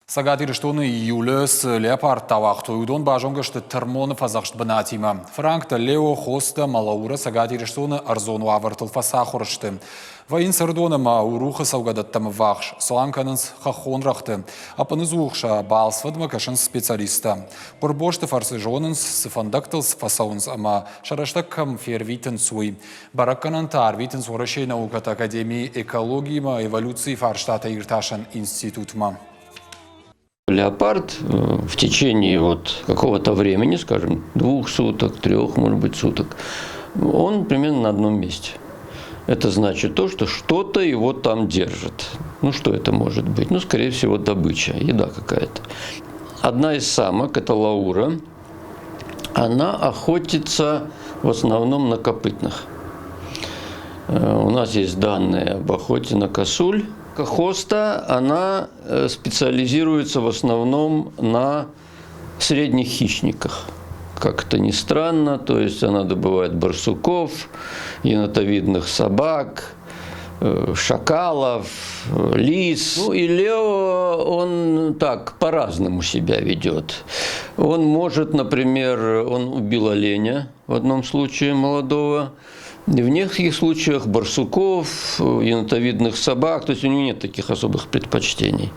Сагат ириштуны июлес леопард тавахту удон бажонгашты термоны фазахшт банатима. Франкта Лео Хоста Малаура сагат ириштуны арзону авартыл фасахурышты. Ваин сардона ма уруха саугадаттам вахш. Соланканынс хахон рахты. Апаныз ухша балсвадма кашын специалиста. Курбошты фарсыжонынс сифандактылс фасаунс ама шараштаккам фервитен суй. Баракканан тарвитен сорашей науката Академии экологии ма эволюции фарштата ирташан институтма. Леопард в течение какого-то времени, скажем, 2 суток, 3, может быть, суток, он примерно на одном месте. Это значит то, что что-то его там держит. Ну, что это может быть? Ну, скорее всего, добыча, еда какая-то. Одна из самок, это Лаура, она охотится в основном на копытных. У нас есть данные об охоте на косуль. Хоста, она специализируется в основном на средних хищниках. Как это ни странно, то есть она добывает барсуков, енотовидных собак, шакалов, лис. Ну и Лео, он так по-разному себя ведет. Он может, например, он убил оленя в одном случае молодого. В нескольких случаях барсуков, енотовидных собак, то есть у него нет таких особых предпочтений.